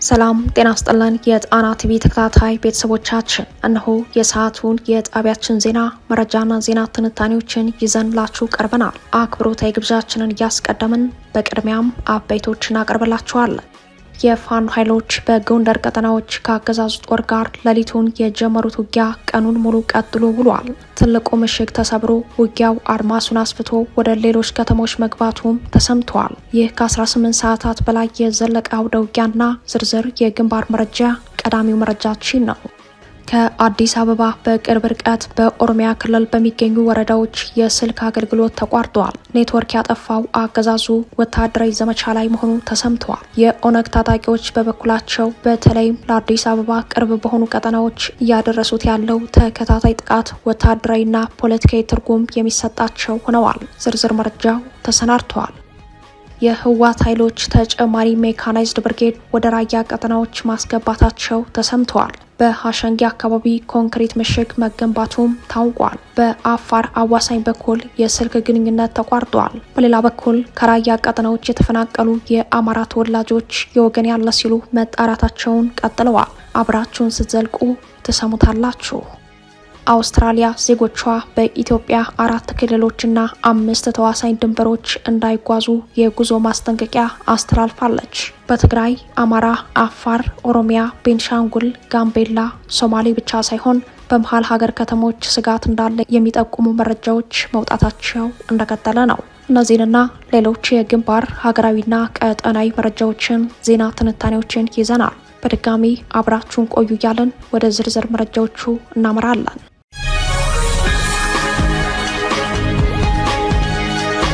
ሰላም ጤና ይስጥልን የጣና ቲቪ ተከታታይ ቤተሰቦቻችን እነሆ የሰዓቱን የጣቢያችን ዜና መረጃና ዜና ትንታኔዎችን ይዘንላችሁ ቀርበናል። አክብሮታዊ ግብዣችንን እያስቀደምን በቅድሚያም አበይቶችን አቀርብላችኋለን። የፋኖ ኃይሎች በጎንደር ቀጠናዎች ከአገዛዙ ጦር ጋር ሌሊቱን የጀመሩት ውጊያ ቀኑን ሙሉ ቀጥሎ ውሏል። ትልቁ ምሽግ ተሰብሮ ውጊያው አድማሱን አስፍቶ ወደ ሌሎች ከተሞች መግባቱም ተሰምቷል። ይህ ከ18 ሰዓታት በላይ የዘለቀ አውደ ውጊያና ዝርዝር የግንባር መረጃ ቀዳሚው መረጃችን ነው። ከአዲስ አበባ በቅርብ ርቀት በኦሮሚያ ክልል በሚገኙ ወረዳዎች የስልክ አገልግሎት ተቋርጧል። ኔትወርክ ያጠፋው አገዛዙ ወታደራዊ ዘመቻ ላይ መሆኑ ተሰምተዋል። የኦነግ ታጣቂዎች በበኩላቸው በተለይም ለአዲስ አበባ ቅርብ በሆኑ ቀጠናዎች እያደረሱት ያለው ተከታታይ ጥቃት ወታደራዊና ፖለቲካዊ ትርጉም የሚሰጣቸው ሆነዋል። ዝርዝር መረጃው ተሰናድተዋል። የህወሓት ኃይሎች ተጨማሪ ሜካናይዝድ ብርጌድ ወደ ራያ ቀጠናዎች ማስገባታቸው ተሰምተዋል። በሐሸንጌ አካባቢ ኮንክሪት ምሽግ መገንባቱም ታውቋል። በአፋር አዋሳኝ በኩል የስልክ ግንኙነት ተቋርጧል። በሌላ በኩል ከራያ ቀጠናዎች የተፈናቀሉ የአማራ ተወላጆች የወገን ያለ ሲሉ መጣራታቸውን ቀጥለዋል። አብራችሁን ስትዘልቁ ትሰሙታላችሁ። አውስትራሊያ ዜጎቿ በኢትዮጵያ 4 ክልሎችና 5 ተዋሳኝ ድንበሮች እንዳይጓዙ የጉዞ ማስጠንቀቂያ አስተላልፋለች። በትግራይ፣ አማራ፣ አፋር፣ ኦሮሚያ፣ ቤንሻንጉል፣ ጋምቤላ፣ ሶማሌ ብቻ ሳይሆን በመሀል ሀገር ከተሞች ስጋት እንዳለ የሚጠቁሙ መረጃዎች መውጣታቸው እንደቀጠለ ነው። እነዚህንና ሌሎች የግንባር ሀገራዊና ቀጠናዊ መረጃዎችን ዜና ትንታኔዎችን ይዘናል። በድጋሚ አብራችሁን ቆዩ እያለን ወደ ዝርዝር መረጃዎቹ እናመራለን።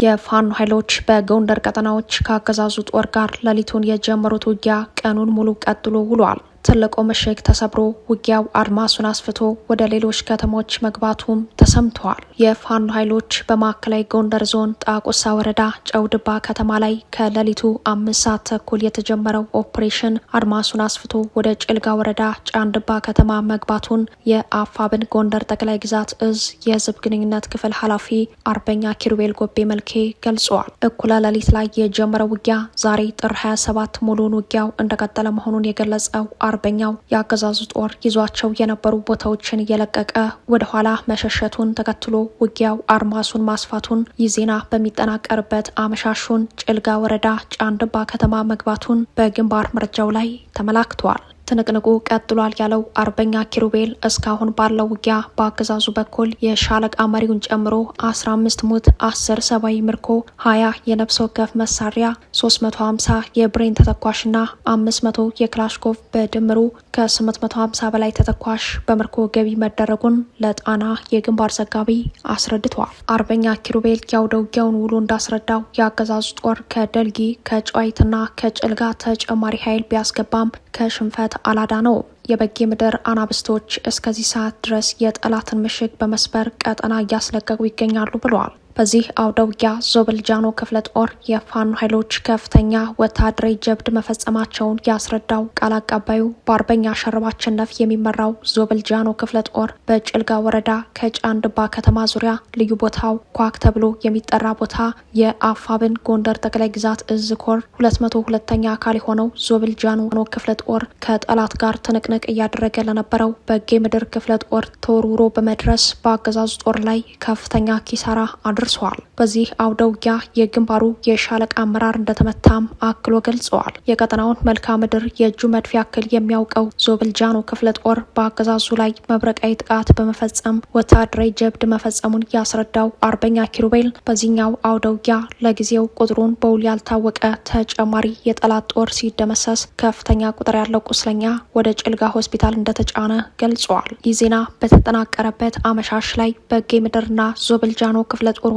የፋኖ ኃይሎች በጎንደር ቀጠናዎች ከአገዛዙ ጦር ጋር ሌሊቱን የጀመሩት ውጊያ ቀኑን ሙሉ ቀጥሎ ውሏል። ትልቁ ምሽግ ተሰብሮ ውጊያው አድማሱን አስፍቶ ወደ ሌሎች ከተሞች መግባቱም ተሰምተዋል። የፋኖ ኃይሎች በማዕከላዊ ጎንደር ዞን ጣቁሳ ወረዳ ጨውድባ ከተማ ላይ ከሌሊቱ 5 ሰዓት ተኩል የተጀመረው ኦፕሬሽን አድማሱን አስፍቶ ወደ ጭልጋ ወረዳ ጫንድባ ከተማ መግባቱን የአፋብን ጎንደር ጠቅላይ ግዛት እዝ የህዝብ ግንኙነት ክፍል ኃላፊ አርበኛ ኪሩቤል ጎቤ መልኬ ገልጸዋል። እኩለ ሌሊት ላይ የጀመረው ውጊያ ዛሬ ጥር 27 ሙሉን ውጊያው እንደቀጠለ መሆኑን የገለጸው አርበኛው የአገዛዙ ጦር ይዟቸው የነበሩ ቦታዎችን እየለቀቀ ወደ ኋላ መሸሸቱን ተከትሎ ውጊያው አድማሱን ማስፋቱን ይህ ዜና በሚጠናቀርበት አመሻሹን ጭልጋ ወረዳ ጫንድባ ከተማ መግባቱን በግንባር መረጃው ላይ ተመላክቷል። ትንቅንቁ ቀጥሏል ያለው አርበኛ ኪሩቤል እስካሁን ባለው ውጊያ በአገዛዙ በኩል የሻለቃ መሪውን ጨምሮ 15 ሙት፣ 10 ሰብአዊ ምርኮ፣ 20 የነፍስ ወከፍ መሳሪያ፣ 350 የብሬን ተተኳሽና 500 የክላሽኮቭ በድምሩ ከ850 በላይ ተተኳሽ በምርኮ ገቢ መደረጉን ለጣና የግንባር ዘጋቢ አስረድቷል። አርበኛ ኪሩቤል ያውደ ውጊያውን ውሎ እንዳስረዳው የአገዛዙ ጦር ከደልጊ ከጨዋይትና ከጭልጋ ተጨማሪ ኃይል ቢያስገባም ከሽንፈት አላዳ ነው። የበጌ ምድር አናብስቶች እስከዚህ ሰዓት ድረስ የጠላትን ምሽግ በመስበር ቀጠና እያስለቀቁ ይገኛሉ ብለዋል። በዚህ አውደ ውጊያ ዞብል ጃኖ ክፍለ ጦር የፋኖ ኃይሎች ከፍተኛ ወታደራዊ ጀብድ መፈጸማቸውን ያስረዳው ቃል አቀባዩ በአርበኛ ሸርባቸነፍ የሚመራው ዞብል ጃኖ ክፍለ ጦር በጭልጋ ወረዳ ከጫንድባ ከተማ ዙሪያ ልዩ ቦታው ኳክ ተብሎ የሚጠራ ቦታ የአፋብን ጎንደር ጠቅላይ ግዛት እዝ ኮር 202ኛ አካል የሆነው ዞብል ጃኖ ክፍለ ጦር ከጠላት ጋር ትንቅንቅ እያደረገ ለነበረው በጌ ምድር ክፍለ ጦር ተወርውሮ በመድረስ በአገዛዙ ጦር ላይ ከፍተኛ ኪሳራ ደርሷል። በዚህ አውደ ውጊያ የግንባሩ የሻለቃ አመራር እንደተመታም አክሎ ገልጸዋል። የቀጠናውን መልክዓ ምድር የእጁ መድፍ ያክል የሚያውቀው ዞብል ጃኖ ክፍለ ጦር በአገዛዙ ላይ መብረቃዊ ጥቃት በመፈጸም ወታደራዊ ጀብድ መፈጸሙን ያስረዳው አርበኛ ኪሩቤል በዚህኛው አውደ ውጊያ ለጊዜው ቁጥሩን በውል ያልታወቀ ተጨማሪ የጠላት ጦር ሲደመሰስ ከፍተኛ ቁጥር ያለው ቁስለኛ ወደ ጭልጋ ሆስፒታል እንደተጫነ ገልጸዋል። ይህ ዜና በተጠናቀረበት አመሻሽ ላይ በጌ ምድርና ዞብል ጃኖ ክፍለ ጦር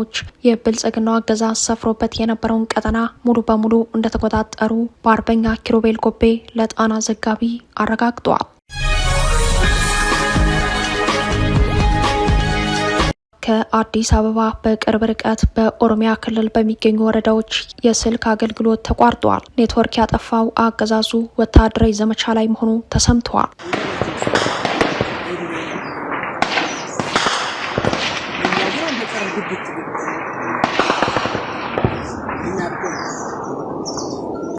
የብልጽግናው አገዛዝ ሰፍሮበት የነበረውን ቀጠና ሙሉ በሙሉ እንደተቆጣጠሩ በአርበኛ ኪሩቤል ጎቤ ለጣና ዘጋቢ አረጋግጧል። ከአዲስ አበባ በቅርብ ርቀት በኦሮሚያ ክልል በሚገኙ ወረዳዎች የስልክ አገልግሎት ተቋርጧል። ኔትወርክ ያጠፋው አገዛዙ ወታደራዊ ዘመቻ ላይ መሆኑ ተሰምተዋል።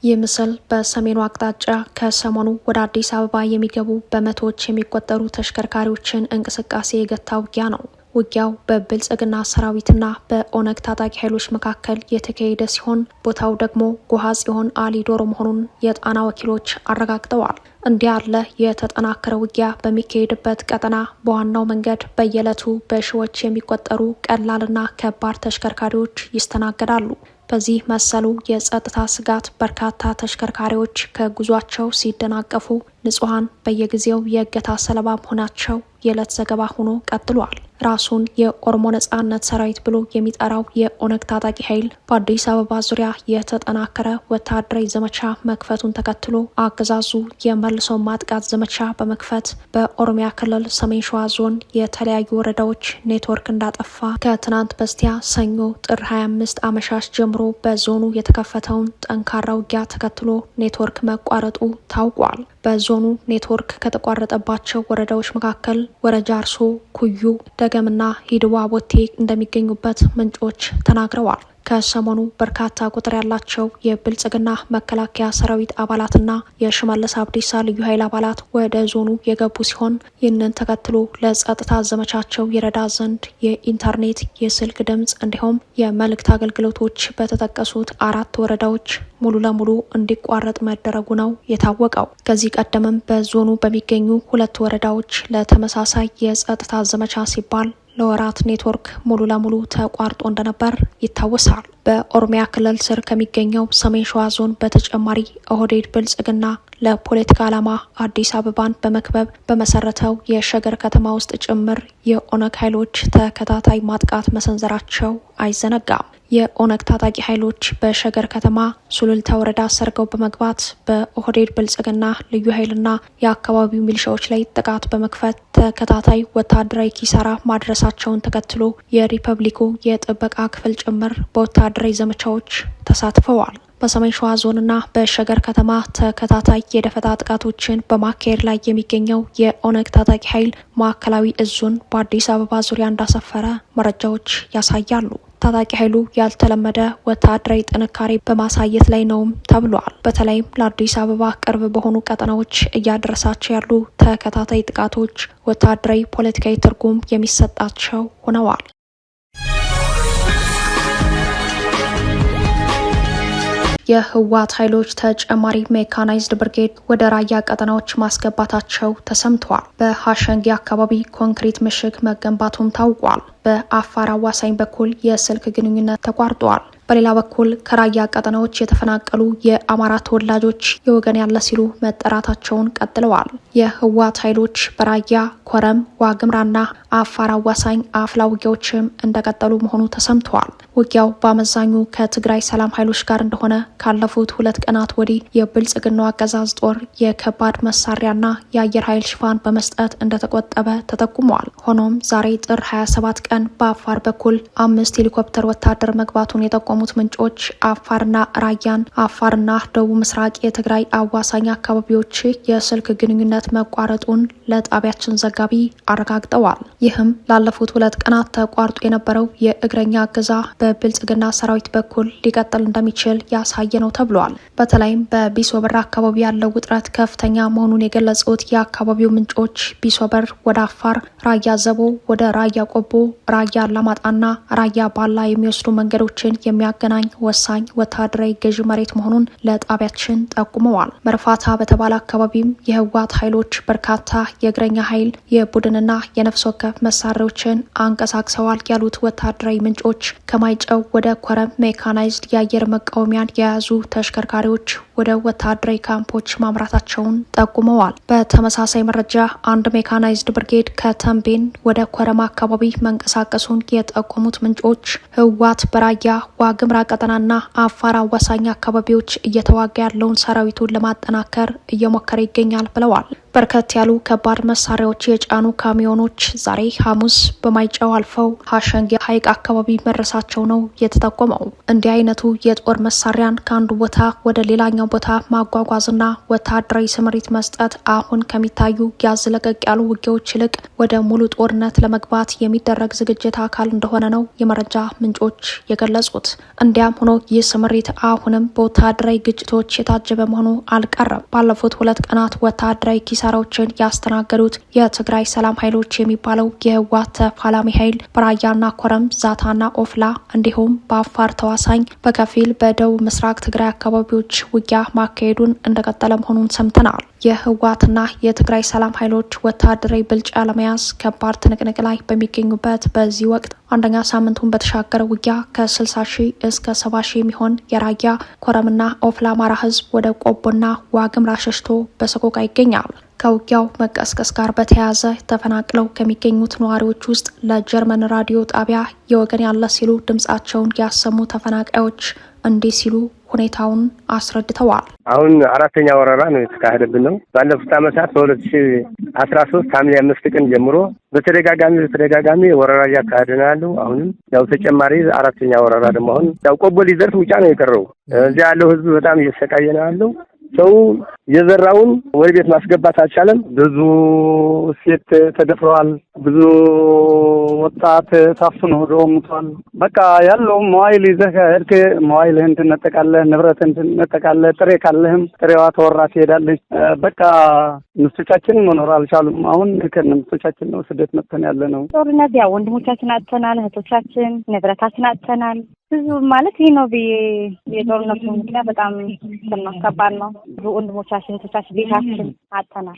ይህ ምስል በሰሜኑ አቅጣጫ ከሰሞኑ ወደ አዲስ አበባ የሚገቡ በመቶዎች የሚቆጠሩ ተሽከርካሪዎችን እንቅስቃሴ የገታ ውጊያ ነው። ውጊያው በብልጽግና ሰራዊትና በኦነግ ታጣቂ ኃይሎች መካከል የተካሄደ ሲሆን ቦታው ደግሞ ጎሃ ጽዮን አሊ ዶሮ መሆኑን የጣና ወኪሎች አረጋግጠዋል። እንዲህ ያለ የተጠናከረ ውጊያ በሚካሄድበት ቀጠና በዋናው መንገድ በየዕለቱ በሺዎች የሚቆጠሩ ቀላልና ከባድ ተሽከርካሪዎች ይስተናገዳሉ። በዚህ መሰሉ የጸጥታ ስጋት በርካታ ተሽከርካሪዎች ከጉዟቸው ሲደናቀፉ፣ ንጹሐን በየጊዜው የእገታ ሰለባ መሆናቸው የዕለት ዘገባ ሆኖ ቀጥሏል። ራሱን የኦሮሞ ነጻነት ሰራዊት ብሎ የሚጠራው የኦነግ ታጣቂ ኃይል በአዲስ አበባ ዙሪያ የተጠናከረ ወታደራዊ ዘመቻ መክፈቱን ተከትሎ አገዛዙ የመልሶ ማጥቃት ዘመቻ በመክፈት በኦሮሚያ ክልል ሰሜን ሸዋ ዞን የተለያዩ ወረዳዎች ኔትወርክ እንዳጠፋ ከትናንት በስቲያ ሰኞ ጥር 25 አመሻሽ ጀምሮ በዞኑ የተከፈተውን ጠንካራ ውጊያ ተከትሎ ኔትወርክ መቋረጡ ታውቋል። በዞኑ ኔትወርክ ከተቋረጠባቸው ወረዳዎች መካከል ወረጃ አርሶ፣ ኩዩ፣ ደገምና ሂድዋ ቦቴ እንደሚገኙበት ምንጮች ተናግረዋል። ከሰሞኑ በርካታ ቁጥር ያላቸው የብልጽግና መከላከያ ሰራዊት አባላትና የሽመልስ አብዲሳ ልዩ ኃይል አባላት ወደ ዞኑ የገቡ ሲሆን ይህንን ተከትሎ ለጸጥታ ዘመቻቸው ይረዳ ዘንድ የኢንተርኔት፣ የስልክ ድምፅ እንዲሁም የመልእክት አገልግሎቶች በተጠቀሱት 4 ወረዳዎች ሙሉ ለሙሉ እንዲቋረጥ መደረጉ ነው የታወቀው። ከዚህ ቀደምም በዞኑ በሚገኙ 2 ወረዳዎች ለተመሳሳይ የጸጥታ ዘመቻ ሲባል ለወራት ኔትወርክ ሙሉ ለሙሉ ተቋርጦ እንደነበር ይታወሳል። በኦሮሚያ ክልል ስር ከሚገኘው ሰሜን ሸዋ ዞን በተጨማሪ ኦህዴድ ብልጽግና ለፖለቲካ ዓላማ አዲስ አበባን በመክበብ በመሰረተው የሸገር ከተማ ውስጥ ጭምር የኦነግ ኃይሎች ተከታታይ ማጥቃት መሰንዘራቸው አይዘነጋም። የኦነግ ታጣቂ ኃይሎች በሸገር ከተማ ሱሉልታ ወረዳ ሰርገው በመግባት በኦህዴድ ብልጽግና ልዩ ኃይልና የአካባቢው ሚሊሻዎች ላይ ጥቃት በመክፈት ተከታታይ ወታደራዊ ኪሳራ ማድረሳቸውን ተከትሎ የሪፐብሊኩ የጥበቃ ክፍል ጭምር በወታደራዊ ዘመቻዎች ተሳትፈዋል። በሰሜን ሸዋ ዞንና በሸገር ከተማ ተከታታይ የደፈጣ ጥቃቶችን በማካሄድ ላይ የሚገኘው የኦነግ ታጣቂ ኃይል ማዕከላዊ እዙን በአዲስ አበባ ዙሪያ እንዳሰፈረ መረጃዎች ያሳያሉ። ታጣቂ ኃይሉ ያልተለመደ ወታደራዊ ጥንካሬ በማሳየት ላይ ነውም ተብሏል። በተለይም ለአዲስ አበባ ቅርብ በሆኑ ቀጠናዎች እያደረሳቸው ያሉ ተከታታይ ጥቃቶች ወታደራዊ ፖለቲካዊ ትርጉም የሚሰጣቸው ሆነዋል። የህወሓት ኃይሎች ተጨማሪ ሜካናይዝድ ብርጌድ ወደ ራያ ቀጠናዎች ማስገባታቸው ተሰምተዋል። በሀሸንጌ አካባቢ ኮንክሪት ምሽግ መገንባቱም ታውቋል። በአፋር አዋሳኝ በኩል የስልክ ግንኙነት ተቋርጧል። በሌላ በኩል ከራያ ቀጠናዎች የተፈናቀሉ የአማራ ተወላጆች የወገን ያለ ሲሉ መጠራታቸውን ቀጥለዋል። የህወሓት ኃይሎች በራያ ኮረም፣ ዋግምራና አፋር አዋሳኝ አፍላ ውጊያዎችም እንደቀጠሉ መሆኑ ተሰምተዋል። ውጊያው በአመዛኙ ከትግራይ ሰላም ኃይሎች ጋር እንደሆነ ካለፉት 2 ቀናት ወዲህ የብልጽግናው አገዛዝ ጦር የከባድ መሳሪያና የአየር ኃይል ሽፋን በመስጠት እንደተቆጠበ ተጠቁመዋል። ሆኖም ዛሬ ጥር 27 ቀን በአፋር በኩል 5 ሄሊኮፕተር ወታደር መግባቱን የጠቆሙት ምንጮች አፋርና ራያን፣ አፋርና ደቡብ ምስራቅ የትግራይ አዋሳኝ አካባቢዎች የስልክ ግንኙነት መቋረጡን ለጣቢያችን ዘጋቢ አረጋግጠዋል። ይህም ላለፉት 2 ቀናት ተቋርጦ የነበረው የእግረኛ እገዛ በብልጽግና ሰራዊት በኩል ሊቀጥል እንደሚችል ያሳየ ነው ተብሏል። በተለይም በቢሶበር አካባቢ ያለው ውጥረት ከፍተኛ መሆኑን የገለጹት የአካባቢው ምንጮች ቢሶበር ወደ አፋር፣ ራያ ዘቦ ወደ ራያ ቆቦ፣ ራያ አላማጣና ራያ ባላ የሚወስዱ መንገዶችን የሚያገናኝ ወሳኝ ወታደራዊ ገዢ መሬት መሆኑን ለጣቢያችን ጠቁመዋል። መርፋታ በተባለ አካባቢም የህወሓት ኃይሎች በርካታ የእግረኛ ኃይል የቡድንና የነፍስ ወከፍ መሳሪያዎችን አንቀሳቅሰዋል ያሉት ወታደራዊ ምንጮች ከማይጨው ወደ ኮረም ሜካናይዝድ የአየር መቃወሚያን የያዙ ተሽከርካሪዎች ወደ ወታደራዊ ካምፖች ማምራታቸውን ጠቁመዋል። በተመሳሳይ መረጃ አንድ ሜካናይዝድ ብርጌድ ከተንቤን ወደ ኮረማ አካባቢ መንቀሳቀሱን የጠቆሙት ምንጮች ህወሓት በራያ ዋግምራ ቀጠናና አፋር አዋሳኝ አካባቢዎች እየተዋጋ ያለውን ሰራዊቱን ለማጠናከር እየሞከረ ይገኛል ብለዋል። በርከት ያሉ ከባድ መሳሪያዎች የጫኑ ካሚዮኖች ዛሬ ሐሙስ በማይጨው አልፈው ሀሸንጌ ሐይቅ አካባቢ መድረሳቸው ነው የተጠቆመው። እንዲህ አይነቱ የጦር መሳሪያን ከአንዱ ቦታ ወደ ሌላኛው ቦታ ማጓጓዝና ወታደራዊ ስምሪት መስጠት አሁን ከሚታዩ ያዝ ለቀቅ ያሉ ውጊያዎች ይልቅ ወደ ሙሉ ጦርነት ለመግባት የሚደረግ ዝግጅት አካል እንደሆነ ነው የመረጃ ምንጮች የገለጹት። እንዲያም ሆኖ ይህ ስምሪት አሁንም በወታደራዊ ግጭቶች የታጀበ መሆኑ አልቀረም። ባለፉት 2 ቀናት ወታደራዊ ኪሳራዎችን ያስተናገዱት የትግራይ ሰላም ኃይሎች የሚባለው የህወሓት ተፋላሚ ኃይል በራያና ኮረም፣ ዛታና ኦፍላ እንዲሁም በአፋር ተዋሳኝ በከፊል በደቡብ ምስራቅ ትግራይ አካባቢዎች ውጊያ ማካሄዱን እንደቀጠለ መሆኑን ሰምተናል። የህወሓትና የትግራይ ሰላም ኃይሎች ወታደራዊ ብልጫ ለመያዝ ከባድ ትንቅንቅ ላይ በሚገኙበት በዚህ ወቅት አንደኛ ሳምንቱን በተሻገረ ውጊያ ከ60 ሺህ እስከ 70 ሺህ የሚሆን የራያ ኮረምና ኦፍላ አማራ ህዝብ ወደ ቆቦና ዋግምራ ሸሽቶ በሰቆቃ ይገኛል። ከውጊያው መቀስቀስ ጋር በተያያዘ ተፈናቅለው ከሚገኙት ነዋሪዎች ውስጥ ለጀርመን ራዲዮ ጣቢያ የወገን ያለ ሲሉ ድምጻቸውን ያሰሙ ተፈናቃዮች እንዲህ ሲሉ ሁኔታውን አስረድተዋል። አሁን 4ኛ ወረራ ነው የተካሄደብን ነው። ባለፉት ዓመታት በ2013 ሐምሌ 5 ቀን ጀምሮ በተደጋጋሚ ወረራ እያካሄድን ያለው አሁንም ያው ተጨማሪ 4ኛ ወረራ ደግሞ አሁን ያው ቆቦ ሊደርስ ብቻ ነው የቀረው። እዚያ ያለው ህዝብ በጣም እየተሰቃየ ነው ያለው። ሰው የዘራውን ወደ ቤት ማስገባት አልቻለም። ብዙ ሴት ተደፍረዋል። ብዙ ወጣት ታፍኖ ሞቷል። በቃ ያለው ሞባይል ይዘህ እርክ ሞባይልህን ትነጠቃለህ፣ ንብረትህን ትነጠቃለህ። ጥሬ ካለህም ጥሬዋ ተወራ ትሄዳለች። በቃ ምስቶቻችን መኖር አልቻሉም። አሁን ከነምስቶቻችን ነው ስደት መጥተን ያለ ነው። ጦርነት ያው ወንድሞቻችን አጥተናል፣ እህቶቻችን ንብረታችን አጥተናል። ብዙ ማለት ይህ ነው ብዬ የጦርነቱ ምክንያት በጣም ከባድ ነው። ብዙ ወንድሞቻችን እህቶቻችን ቤታችን አጥተናል።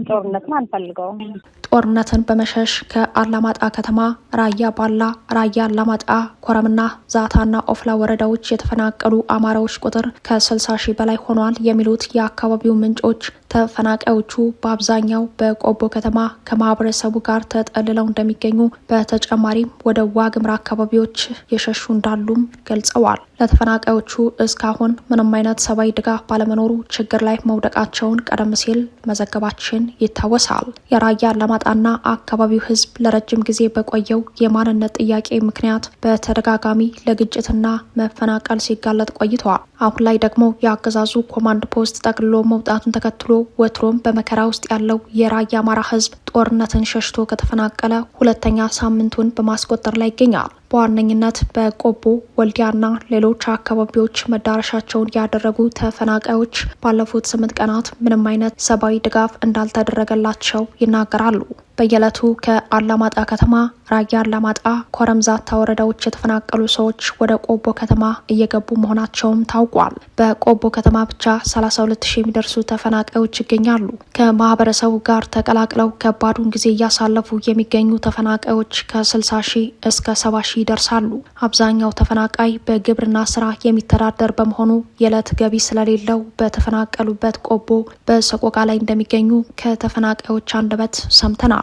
ጦርነትን አንፈልገውም። ጦርነትን በመሸሽ ከአላማጣ ከተማ ራያ ባላ፣ ራያ አላማጣ፣ ኮረምና ዛታና ኦፍላ ወረዳዎች የተፈናቀሉ አማራዎች ቁጥር ከ60 ሺህ በላይ ሆኗል የሚሉት የአካባቢው ምንጮች ተፈናቃዮቹ በአብዛኛው በቆቦ ከተማ ከማህበረሰቡ ጋር ተጠልለው እንደሚገኙ በተጨማሪም ወደ ዋግምራ አካባቢዎች የሸሹ እንዳሉም ገልጸዋል። ለተፈናቃዮቹ እስካሁን ምንም አይነት ሰብአዊ ድጋፍ ባለመኖሩ ችግር ላይ መውደቃቸውን ቀደም ሲል መዘገባችን ይታወሳል። የራያ አላማጣና አካባቢው ህዝብ ለረጅም ጊዜ በቆየው የማንነት ጥያቄ ምክንያት በተደጋጋሚ ለግጭትና መፈናቀል ሲጋለጥ ቆይተዋል። አሁን ላይ ደግሞ የአገዛዙ ኮማንድ ፖስት ጠቅልሎ መውጣቱን ተከትሎ ወትሮም በመከራ ውስጥ ያለው የራያ አማራ ህዝብ ጦርነትን ሸሽቶ ከተፈናቀለ 2ኛ ሳምንቱን በማስቆጠር ላይ ይገኛል። በዋነኝነት በቆቦ ወልዲያና ሌሎች አካባቢዎች መዳረሻቸውን ያደረጉ ተፈናቃዮች ባለፉት 8 ቀናት ምንም አይነት ሰብአዊ ድጋፍ እንዳልተደረገላቸው ይናገራሉ። በየዕለቱ ከአላማጣ ከተማ፣ ራያ አላማጣ፣ ኮረምዛታ ወረዳዎች የተፈናቀሉ ሰዎች ወደ ቆቦ ከተማ እየገቡ መሆናቸውም ታውቋል። በቆቦ ከተማ ብቻ 32 ሺህ የሚደርሱ ተፈናቃዮች ይገኛሉ። ከማህበረሰቡ ጋር ተቀላቅለው ከባዱን ጊዜ እያሳለፉ የሚገኙ ተፈናቃዮች ከ60 ሺህ እስከ 70 ሺህ ይደርሳሉ። አብዛኛው ተፈናቃይ በግብርና ስራ የሚተዳደር በመሆኑ የዕለት ገቢ ስለሌለው በተፈናቀሉበት ቆቦ በሰቆቃ ላይ እንደሚገኙ ከተፈናቃዮች አንደበት ሰምተናል።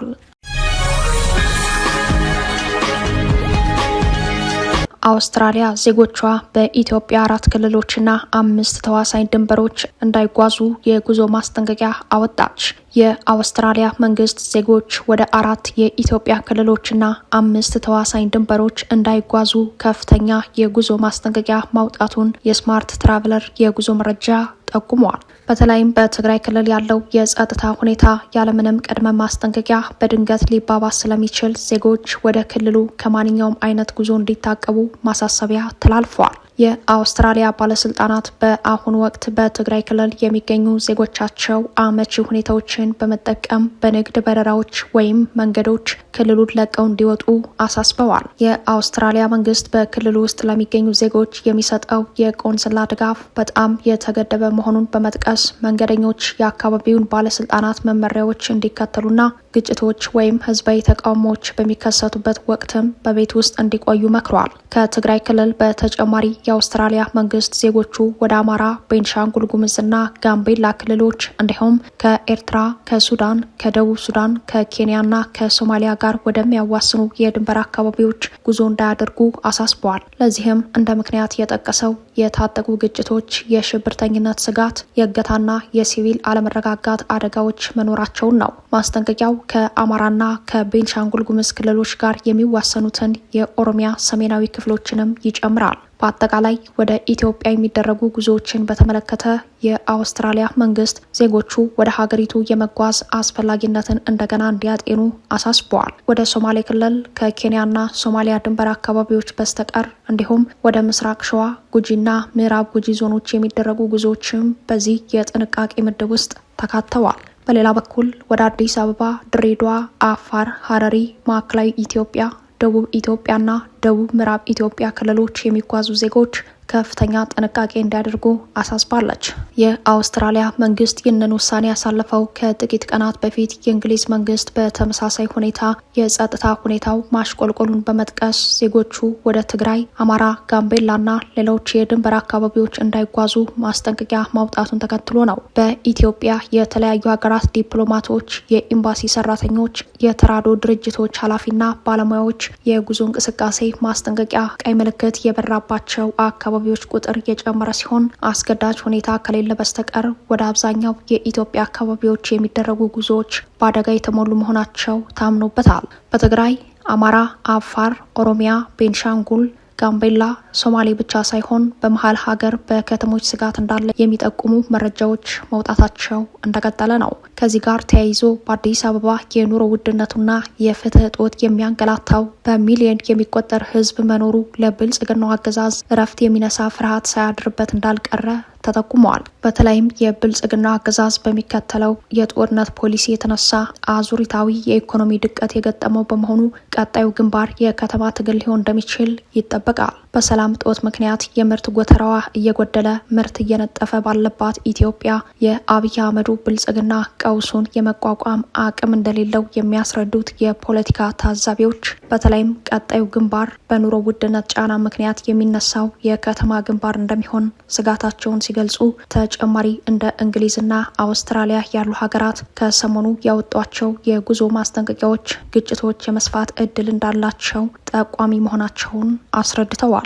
አውስትራሊያ ዜጎቿ በኢትዮጵያ 4 ክልሎችና 5 ተዋሳኝ ድንበሮች እንዳይጓዙ የጉዞ ማስጠንቀቂያ አወጣች። የአውስትራሊያ መንግስት ዜጎች ወደ 4 የኢትዮጵያ ክልሎችና 5 ተዋሳኝ ድንበሮች እንዳይጓዙ ከፍተኛ የጉዞ ማስጠንቀቂያ ማውጣቱን የስማርት ትራቨለር የጉዞ መረጃ ጠቁመዋል። በተለይም በትግራይ ክልል ያለው የጸጥታ ሁኔታ ያለምንም ቅድመ ማስጠንቀቂያ በድንገት ሊባባስ ስለሚችል ዜጎች ወደ ክልሉ ከማንኛውም አይነት ጉዞ እንዲታቀቡ ማሳሰቢያ ተላልፈዋል። የአውስትራሊያ ባለስልጣናት በአሁኑ ወቅት በትግራይ ክልል የሚገኙ ዜጎቻቸው አመቺ ሁኔታዎችን በመጠቀም በንግድ በረራዎች ወይም መንገዶች ክልሉን ለቀው እንዲወጡ አሳስበዋል። የአውስትራሊያ መንግስት በክልሉ ውስጥ ለሚገኙ ዜጎች የሚሰጠው የቆንስላ ድጋፍ በጣም የተገደበ መሆኑን በመጥቀስ መንገደኞች የአካባቢውን ባለስልጣናት መመሪያዎች እንዲከተሉና ግጭቶች ወይም ህዝባዊ ተቃውሞዎች በሚከሰቱበት ወቅትም በቤት ውስጥ እንዲቆዩ መክሯል። ከትግራይ ክልል በተጨማሪ የአውስትራሊያ መንግስት ዜጎቹ ወደ አማራ፣ ቤንሻንጉል ጉሙዝና ጋምቤላ ክልሎች እንዲሁም ከኤርትራ፣ ከሱዳን፣ ከደቡብ ሱዳን፣ ከኬንያና ከሶማሊያ ጋር ወደሚያዋስኑ የድንበር አካባቢዎች ጉዞ እንዳያደርጉ አሳስበዋል። ለዚህም እንደ ምክንያት የጠቀሰው የታጠቁ ግጭቶች፣ የሽብርተኝነት ስጋት፣ የእገታና የሲቪል አለመረጋጋት አደጋዎች መኖራቸውን ነው። ማስጠንቀቂያው ከአማራና ከቤንሻንጉል ጉሙዝ ክልሎች ጋር የሚዋሰኑትን የኦሮሚያ ሰሜናዊ ክፍሎችንም ይጨምራል። በአጠቃላይ ወደ ኢትዮጵያ የሚደረጉ ጉዞዎችን በተመለከተ የአውስትራሊያ መንግስት ዜጎቹ ወደ ሀገሪቱ የመጓዝ አስፈላጊነትን እንደገና እንዲያጤኑ አሳስበዋል። ወደ ሶማሌ ክልል ከኬንያና ሶማሊያ ድንበር አካባቢዎች በስተቀር እንዲሁም ወደ ምስራቅ ሸዋ፣ ጉጂና ምዕራብ ጉጂ ዞኖች የሚደረጉ ጉዞዎችም በዚህ የጥንቃቄ ምድብ ውስጥ ተካተዋል። በሌላ በኩል ወደ አዲስ አበባ፣ ድሬዳዋ፣ አፋር፣ ሀረሪ፣ ማዕከላዊ ኢትዮጵያ፣ ደቡብ ኢትዮጵያና ደቡብ ምዕራብ ኢትዮጵያ ክልሎች የሚጓዙ ዜጎች ከፍተኛ ጥንቃቄ እንዲያደርጉ አሳስባለች። የአውስትራሊያ መንግስት ይህንን ውሳኔ ያሳለፈው ከጥቂት ቀናት በፊት የእንግሊዝ መንግስት በተመሳሳይ ሁኔታ የጸጥታ ሁኔታው ማሽቆልቆሉን በመጥቀስ ዜጎቹ ወደ ትግራይ፣ አማራ፣ ጋምቤላና ሌሎች የድንበር አካባቢዎች እንዳይጓዙ ማስጠንቀቂያ ማውጣቱን ተከትሎ ነው። በኢትዮጵያ የተለያዩ ሀገራት ዲፕሎማቶች፣ የኤምባሲ ሰራተኞች፣ የተራድኦ ድርጅቶች ኃላፊና ባለሙያዎች የጉዞ እንቅስቃሴ ማስጠንቀቂያ ቀይ ምልክት የበራባቸው አካባቢዎች ቁጥር የጨመረ ሲሆን አስገዳጅ ሁኔታ ከሌለ በስተቀር ወደ አብዛኛው የኢትዮጵያ አካባቢዎች የሚደረጉ ጉዞዎች በአደጋ የተሞሉ መሆናቸው ታምኖበታል። በትግራይ፣ አማራ፣ አፋር፣ ኦሮሚያ፣ ቤንሻንጉል፣ ጋምቤላ፣ ሶማሌ ብቻ ሳይሆን በመሀል ሀገር በከተሞች ስጋት እንዳለ የሚጠቁሙ መረጃዎች መውጣታቸው እንደቀጠለ ነው። ከዚህ ጋር ተያይዞ በአዲስ አበባ የኑሮ ውድነቱና የፍትህ እጦት የሚያንገላታው በሚሊዮን የሚቆጠር ሕዝብ መኖሩ ለብልጽግናው አገዛዝ እረፍት የሚነሳ ፍርሃት ሳያድርበት እንዳልቀረ ተጠቁመዋል። በተለይም የብልጽግና አገዛዝ በሚከተለው የጦርነት ፖሊሲ የተነሳ አዙሪታዊ የኢኮኖሚ ድቀት የገጠመው በመሆኑ ቀጣዩ ግንባር የከተማ ትግል ሊሆን እንደሚችል ይጠበቃል። በሰላም እጦት ምክንያት የምርት ጎተራዋ እየጎደለ ምርት እየነጠፈ ባለባት ኢትዮጵያ የአብይ አህመዱ ብልጽግና ቀውሱን የመቋቋም አቅም እንደሌለው የሚያስረዱት የፖለቲካ ታዛቢዎች በተለይም ቀጣዩ ግንባር በኑሮ ውድነት ጫና ምክንያት የሚነሳው የከተማ ግንባር እንደሚሆን ስጋታቸውን ሲገልጹ ተጨማሪ እንደ እንግሊዝና አውስትራሊያ ያሉ ሀገራት ከሰሞኑ ያወጧቸው የጉዞ ማስጠንቀቂያዎች ግጭቶች የመስፋት እድል እንዳላቸው ጠቋሚ መሆናቸውን አስረድተዋል።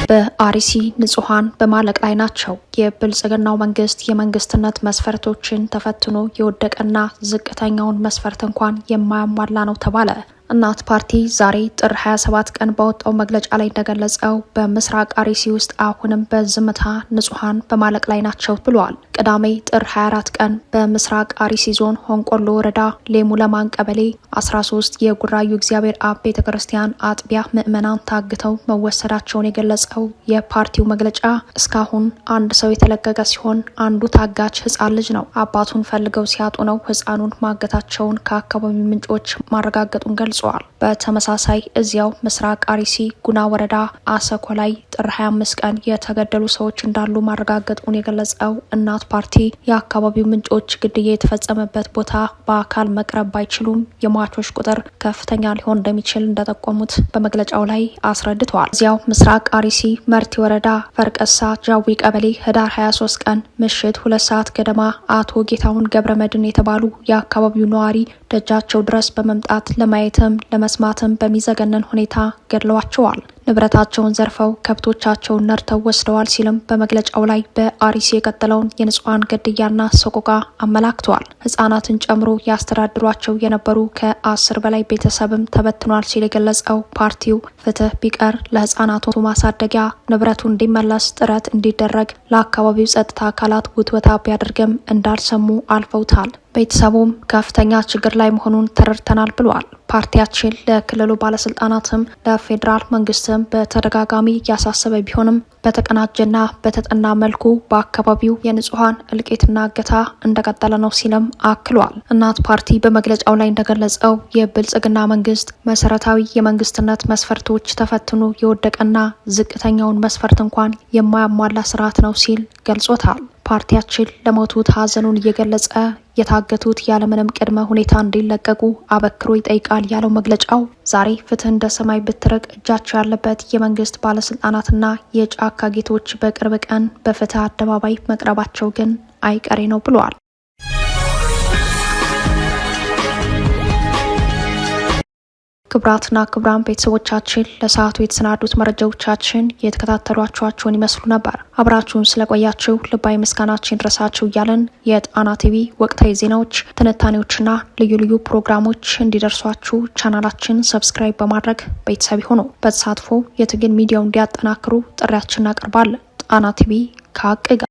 በአርሲ ንጹሃን በማለቅ ላይ ናቸው። የብልጽግናው መንግስት የመንግስትነት መስፈርቶችን ተፈትኖ የወደቀና ዝቅተኛውን መስፈርት እንኳን የማያሟላ ነው ተባለ። እናት ፓርቲ ዛሬ ጥር 27 ቀን ባወጣው መግለጫ ላይ እንደገለጸው በምስራቅ አርሲ ውስጥ አሁንም በዝምታ ንጹሃን በማለቅ ላይ ናቸው ብለዋል። ቅዳሜ ጥር 24 ቀን በምስራቅ አርሲ ዞን ሆንቆሎ ወረዳ ሌሙ ለማን ቀበሌ 13 የጉራዩ እግዚአብሔር አብ ቤተክርስቲያን አጥቢያ ምዕመናን ታግተው መወሰዳቸውን የገለጸው የፓርቲው መግለጫ እስካሁን አንድ ሰው የተለቀቀ ሲሆን አንዱ ታጋች ህፃን ልጅ ነው። አባቱን ፈልገው ሲያጡ ነው ህፃኑን ማገታቸውን ከአካባቢ ምንጮች ማረጋገጡን ገልጿል። በተመሳሳይ እዚያው ምስራቅ አርሲ ጉና ወረዳ አሰኮ ላይ ጥር 25 ቀን የተገደሉ ሰዎች እንዳሉ ማረጋገጡን የገለጸው እናት ፓርቲ የአካባቢው ምንጮች ግድያ የተፈጸመበት ቦታ በአካል መቅረብ ባይችሉም የሟቾች ቁጥር ከፍተኛ ሊሆን እንደሚችል እንደጠቆሙት በመግለጫው ላይ አስረድተዋል። እዚያው ምስራቅ አርሲ መርቲ ወረዳ ፈርቀሳ ጃዊ ቀበሌ ህዳር 23 ቀን ምሽት 2 ሰዓት ገደማ አቶ ጌታሁን ገብረመድን የተባሉ የአካባቢው ነዋሪ ደጃቸው ድረስ በመምጣት ለማየትም ለመስማትም በሚዘገነን ሁኔታ ገድለዋቸዋል። ንብረታቸውን ዘርፈው ከብቶቻቸውን ነርተው ወስደዋል ሲልም በመግለጫው ላይ በአርሲ የቀጠለውን የንጹሃን ግድያና ሰቆቃ አመላክተዋል። ህጻናትን ጨምሮ ያስተዳድሯቸው የነበሩ ከ10 በላይ ቤተሰብም ተበትኗል ሲል የገለጸው ፓርቲው ፍትህ ቢቀር ለህጻናቱ ማሳደጊያ ንብረቱ እንዲመለስ ጥረት እንዲደረግ ለአካባቢው ጸጥታ አካላት ውትወታ ቢያደርግም እንዳልሰሙ አልፈውታል። ቤተሰቡም ከፍተኛ ችግር ላይ መሆኑን ተረድተናል ብሏል። ፓርቲያችን ለክልሉ ባለስልጣናትም ለፌዴራል መንግስትም በተደጋጋሚ ያሳሰበ ቢሆንም በተቀናጀና በተጠና መልኩ በአካባቢው የንጹሃን እልቂትና እገታ እንደቀጠለ ነው ሲልም አክሏል። እናት ፓርቲ በመግለጫው ላይ እንደገለጸው የብልጽግና መንግስት መሰረታዊ የመንግስትነት መስፈርቶች ተፈትኖ የወደቀና ዝቅተኛውን መስፈርት እንኳን የማያሟላ ስርዓት ነው ሲል ገልጾታል። ፓርቲያችን ለሞቱት ሀዘኑን እየገለጸ የታገቱት ያለምንም ቅድመ ሁኔታ እንዲለቀቁ አበክሮ ይጠይቃል ያለው መግለጫው ዛሬ ፍትህ እንደ ሰማይ ብትርቅ እጃቸው ያለበት የመንግስት ባለስልጣናትና የጫካ ጌቶች በቅርብ ቀን በፍትህ አደባባይ መቅረባቸው ግን አይቀሬ ነው ብለዋል። ክብራትና ክብራን ቤተሰቦቻችን ለሰዓቱ የተሰናዱት መረጃዎቻችን የተከታተሏችኋቸውን ይመስሉ ነበር። አብራችሁን ስለቆያችሁ ልባዊ ምስጋናችን ድረሳችሁ እያለን የጣና ቲቪ ወቅታዊ ዜናዎች፣ ትንታኔዎችና ልዩ ልዩ ፕሮግራሞች እንዲደርሷችሁ ቻናላችን ሰብስክራይብ በማድረግ ቤተሰብ ሆኖ በተሳትፎ የትግል ሚዲያው እንዲያጠናክሩ ጥሪያችን እናቀርባለን። ጣና ቲቪ ከሀቅ ጋር